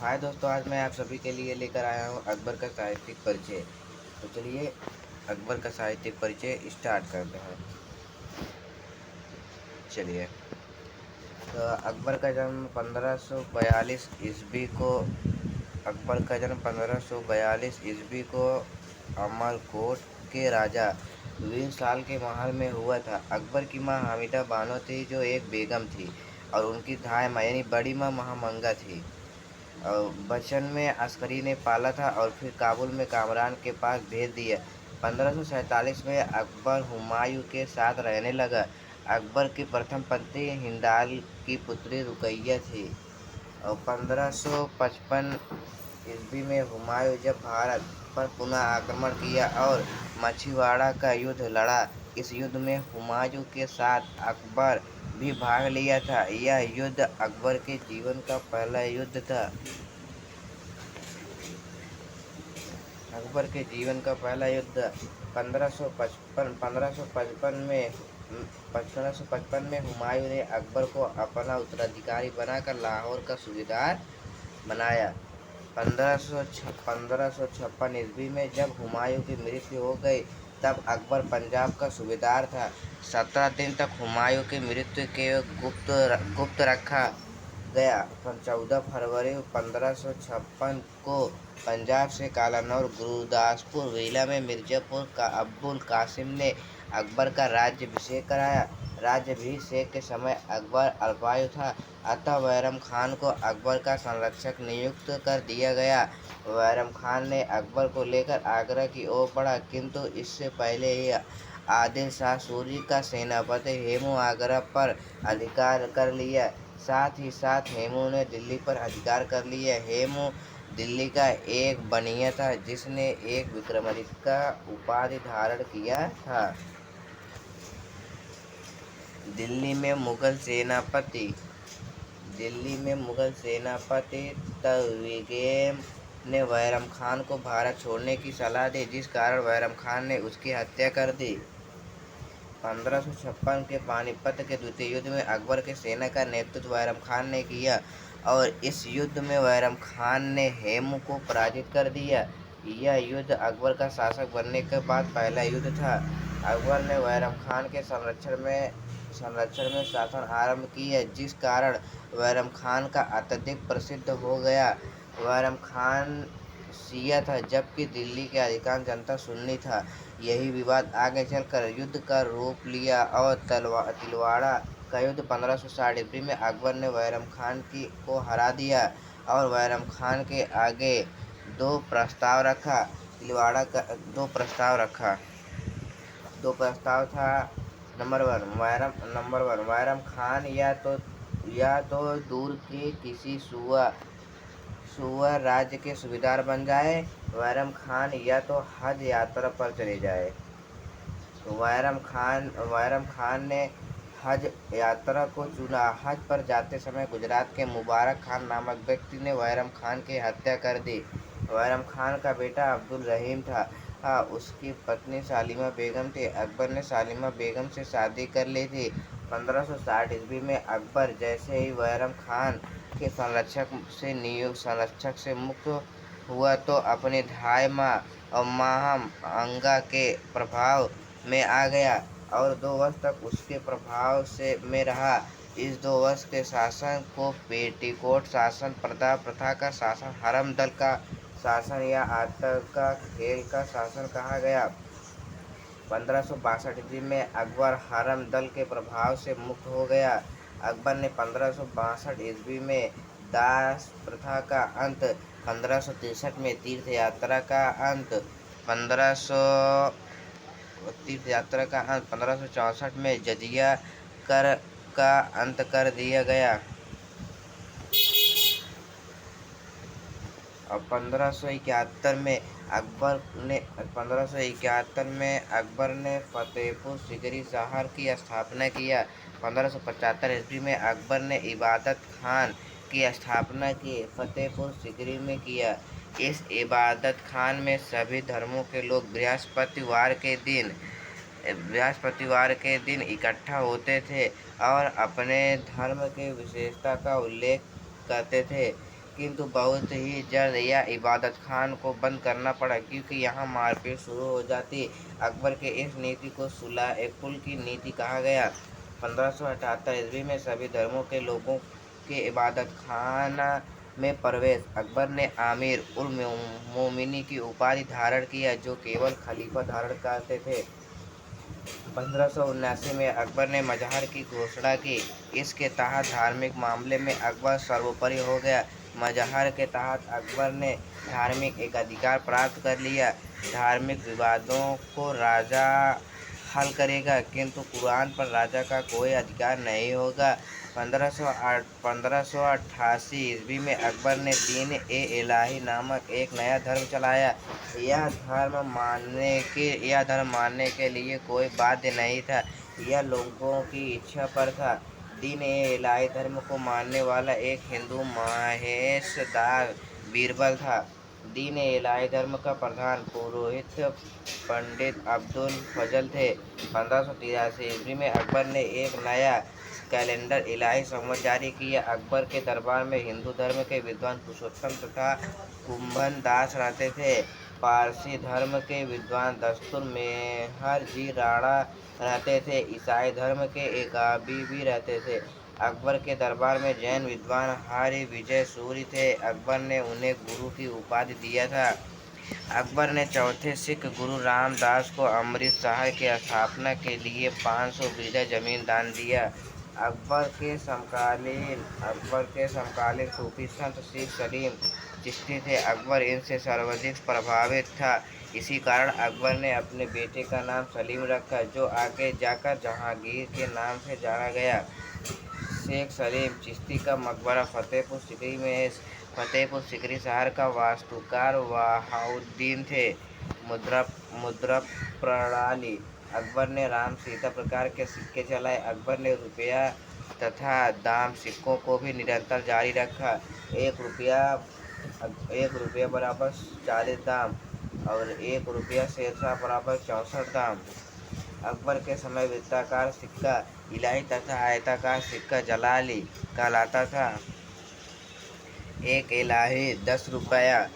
हाय दोस्तों, आज मैं आप सभी के लिए लेकर आया हूँ अकबर का साहित्यिक परिचय। तो चलिए अकबर का साहित्यिक परिचय स्टार्ट करते हैं। चलिए, तो अकबर का जन्म 1542 ईस्वी को अमरकोट के राजा वीर साल के महल में हुआ था। अकबर की माँ हामिदा बानो थी, जो एक बेगम थी, और उनकी धाय माँ यानी बड़ी माँ महामंगा थी। बचपन में अस्करी ने पाला था और फिर काबुल में कामरान के पास भेज दिया। 1547 में अकबर हुमायूं के साथ रहने लगा। अकबर की प्रथम पत्नी हिंदाल की पुत्री रुकैया थी। और 1555 ईस्वी में हुमायूं जब भारत पर पुनः आक्रमण किया और मछीवाड़ा का युद्ध लड़ा। इस युद्ध में हुमायूं के साथ अकबर भी भाग लिया था। यह युद्ध अकबर के जीवन का पहला युद्ध था। अकबर के जीवन का पहला युद्ध 1555 में हुमायूं ने अकबर को अपना उत्तराधिकारी बनाकर लाहौर का सूबेदार बनाया। 1556 ईस्वी में जब हुमायूं की मृत्यु हो गई, तब अकबर पंजाब का सूबेदार था। 17 दिन तक हुमायूं की मृत्यु के गुप्त रखा गया। 14 फरवरी 1556 को पंजाब से कालानौर, गुरदासपुर, विला में मिर्जापुर का अब्बुल कासिम ने अकबर का राज्याभिषेक कराया। राज्याभिषेक के समय अकबर अल्पायु था, अतः बैरम खान को अकबर का संरक्षक नियुक्त कर दिया गया। बैरम खान ने अकबर को लेकर आगरा की ओर बढ़ा, किंतु इससे पहले ही आदिल शाह सूरी का सेनापति हेमू आगरा पर अधिकार कर लिया। साथ ही साथ हेमू ने दिल्ली पर अधिकार कर लिया। हेमू दिल्ली का एक बनिया था, जिसने एक विक्रमादित्य का उपाधि धारण किया था। दिल्ली में मुगल सेनापति तगलैब ने बैरम खान को भारत छोड़ने की सलाह दी, जिस कारण बैरम खान ने उसकी हत्या कर दी। 1556 के पानीपत के द्वितीय युद्ध में अकबर के सेना का नेतृत्व बैरम खान ने किया, और इस युद्ध में बैरम खान ने हेमू को पराजित कर दिया। यह युद्ध अकबर का शासक बनने के बाद पहला युद्ध था। अकबर ने बैरम खान के संरक्षण में शासन आरंभ किया, जिस कारण बैरम खान का अत्यधिक प्रसिद्ध हो गया। बैरम खान शिया था, जबकि दिल्ली की अधिकांश जनता सुन्नी था। यही विवाद आगे चलकर युद्ध का रूप लिया और तिलवाड़ा का युद्ध 1560 ईस्वी में अकबर ने बैरम खान को हरा दिया और बैरम खान के आगे दो प्रस्ताव रखा। तिलवाड़ा का दो प्रस्ताव था। नंबर वन, बैरम खान या तो दूर के किसी सूअर राज्य के सूबेदार बन जाए, बैरम खान या तो हज यात्रा पर चले जाए। तो बैरम खान ने हज यात्रा को चुना। हज पर जाते समय गुजरात के मुबारक खान नामक व्यक्ति ने बैरम खान की हत्या कर दी। बैरम खान का बेटा अब्दुल रहीम था। उसकी पत्नी सालिमा बेगम थी। अकबर ने सालिमा बेगम से शादी कर ली थी। 1560 ईस्वी में अकबर जैसे ही बैरम खान के संरक्षक से मुक्त हुआ, तो अपनी धाय माँ और महामंगा के प्रभाव में आ गया और 2 वर्ष तक उसके प्रभाव में रहा। इस 2 वर्ष के शासन को पेटीकोट शासन, प्रथा का शासन, हरम दल का शासन या आतंक का खेल का शासन कहा गया। 1562 ईस्वी में अकबर हरम दल के प्रभाव से मुक्त हो गया। अकबर ने 1562 ईस्वी में दास प्रथा का अंत, 1563 में तीर्थ यात्रा का अंत, 1564 में जजिया कर का अंत कर दिया गया। और 1571 में अकबर ने फतेहपुर सीकरी शहर की स्थापना किया। 1575 ईस्वी में अकबर ने इबादत खान की स्थापना की फतेहपुर सीकरी में किया। इस इबादत खान में सभी धर्मों के लोग बृहस्पतिवार के दिन इकट्ठा होते थे और अपने धर्म के विशेषता का उल्लेख करते थे। किंतु बहुत ही जल्द यह इबादत खान को बंद करना पड़ा, क्योंकि यहाँ मारपीट शुरू हो जाती। अकबर के इस नीति को सुलह ए कुल की नीति कहा गया। 1578 ईस्वी में सभी धर्मों के लोगों के इबादत खाना में प्रवेश। अकबर ने आमिर उल मोमिनी की उपाधि धारण किया, जो केवल खलीफा धारण करते थे। 1579 में अकबर ने मजहर की घोषणा की। इसके तहत धार्मिक मामले में अकबर सर्वोपरि हो गया। मजहर के तहत अकबर ने धार्मिक एकाधिकार प्राप्त कर लिया। धार्मिक विवादों को राजा हल करेगा, किंतु कुरान पर राजा का कोई अधिकार नहीं होगा। 1588 ईस्वी में अकबर ने दीन ए इलाही नामक एक नया धर्म चलाया। यह धर्म मानने के लिए कोई बाध्य नहीं था, यह लोगों की इच्छा पर था। दीन ए इलाही धर्म को मानने वाला एक हिंदू महेश दास बीरबल था। दीन ए इलाही धर्म का प्रधान पुरोहित पंडित अब्दुल फजल थे। 1583 ईस्वी में अकबर ने एक नया कैलेंडर इलाही संवत जारी किया। अकबर के दरबार में हिंदू धर्म के विद्वान पुरुषोत्तम तथा कुंभन दास रहते थे। पारसी धर्म के विद्वान दस्तुर मेहर जी राणा रहते थे। ईसाई धर्म के एकाबी भी रहते थे। अकबर के दरबार में जैन विद्वान हरि विजय सूरी थे। अकबर ने उन्हें गुरु की उपाधि दिया था। अकबर ने चौथे सिख गुरु रामदास को अमृत शहर की स्थापना के लिए 500 बीघा जमीन दान दिया। अकबर के समकालीन सूफी संत शेख सलीम चिश्ती थे। अकबर इनसे सर्वाधिक प्रभावित था। इसी कारण अकबर ने अपने बेटे का नाम सलीम रखा, जो आगे जाकर जहांगीर के नाम से जाना गया। शेख सलीम चिश्ती का मकबरा फतेहपुर सीकरी में है। फतेहपुर सीकरी शहर का वास्तुकार वहाउद्दीन थे। मुद्रा प्रणाली। अकबर ने राम सीता प्रकार के सिक्के चलाए। अकबर ने रुपया तथा दाम सिक्कों को भी निरंतर जारी रखा। एक रुपया बराबर 40 दाम और 1 रुपया शेरशाह बराबर 64 दाम। अकबर के समय वृत्ताकार सिक्का इलाही तथा आयताकार सिक्का जलाली कहलाता था। एक इलाही 10 रुपया